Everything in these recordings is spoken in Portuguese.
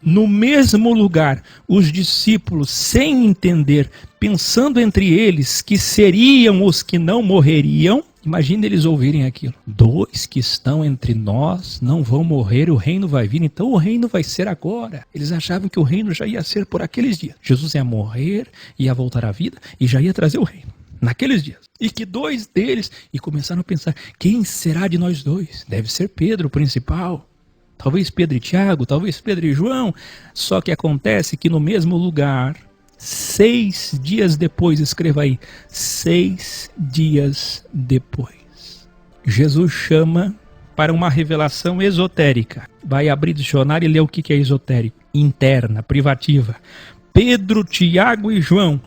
No mesmo lugar, os discípulos, sem entender, pensando entre eles que seriam os que não morreriam, imagina eles ouvirem aquilo. 2 que estão entre nós não vão morrer, o reino vai vir, então o reino vai ser agora. Eles achavam que o reino já ia ser por aqueles dias. Jesus ia morrer, ia voltar à vida e já ia trazer o reino naqueles dias. E que 2 deles, e começaram a pensar, quem será de nós 2? Deve ser Pedro, o principal. Talvez Pedro e Tiago, talvez Pedro e João. Só que acontece que no mesmo lugar, 6 dias depois, escreva aí, 6 dias depois, Jesus chama para uma revelação esotérica. Vai abrir dicionário e ler o que é esotérico. Interna, privativa. Pedro, Tiago e João.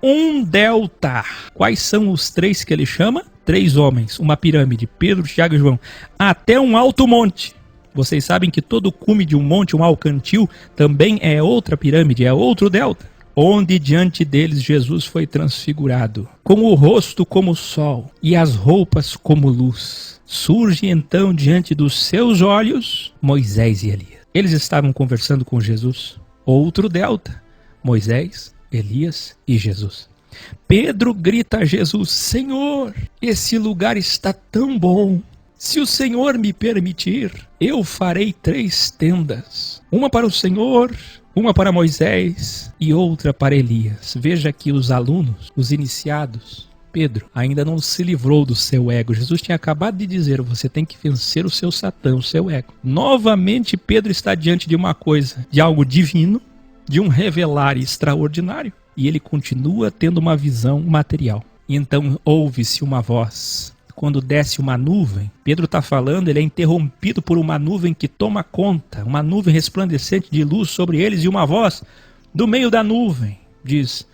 Um delta. Quais são os 3 que ele chama? 3 homens, uma pirâmide. Pedro, Tiago e João. Até um alto monte. Vocês sabem que todo cume de um monte, um alcantil, também é outra pirâmide, é outro delta. Onde diante deles Jesus foi transfigurado, com o rosto como o sol e as roupas como luz. Surge então diante dos seus olhos Moisés e Elias. Eles estavam conversando com Jesus. Outro delta, Moisés, Elias e Jesus. Pedro grita a Jesus, Senhor, esse lugar está tão bom. Se o Senhor me permitir, eu farei 3 tendas. Uma para o Senhor, uma para Moisés e outra para Elias. Veja que os alunos, os iniciados, Pedro ainda não se livrou do seu ego. Jesus tinha acabado de dizer, você tem que vencer o seu Satã, o seu ego. Novamente Pedro está diante de uma coisa, de algo divino, de um revelar extraordinário. E ele continua tendo uma visão material. E então ouve-se uma voz. Quando desce uma nuvem, Pedro está falando, ele é interrompido por uma nuvem que toma conta, uma nuvem resplandecente de luz sobre eles, e uma voz do meio da nuvem diz,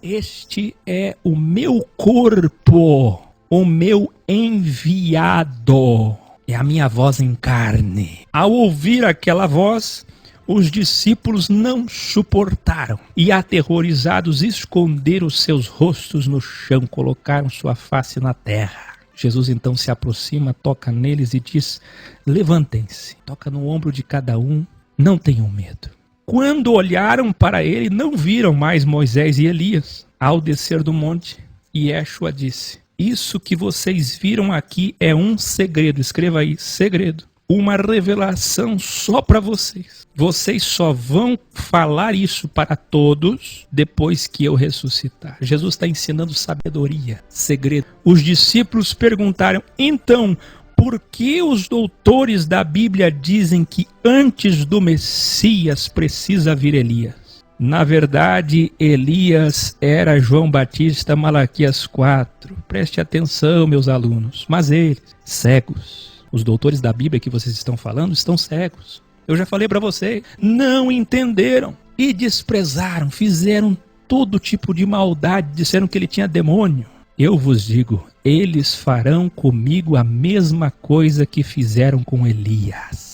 este é o meu corpo, o meu enviado, é a minha voz em carne. Ao ouvir aquela voz, os discípulos não suportaram e, aterrorizados, esconderam seus rostos no chão, colocaram sua face na terra. Jesus então se aproxima, toca neles e diz, levantem-se, toca no ombro de cada um, não tenham medo. Quando olharam para ele, não viram mais Moisés e Elias. Ao descer do monte, Yeshua disse, isso que vocês viram aqui é um segredo, escreva aí, segredo. Uma revelação só para vocês. Vocês só vão falar isso para todos depois que eu ressuscitar. Jesus está ensinando sabedoria, segredo. Os discípulos perguntaram, então, por que os doutores da Bíblia dizem que antes do Messias precisa vir Elias? Na verdade, Elias era João Batista, Malaquias 4. Preste atenção, meus alunos. Mas eles, cegos, os doutores da Bíblia que vocês estão falando estão cegos. Eu já falei para vocês, não entenderam e desprezaram, fizeram todo tipo de maldade, disseram que ele tinha demônio. Eu vos digo, eles farão comigo a mesma coisa que fizeram com Elias.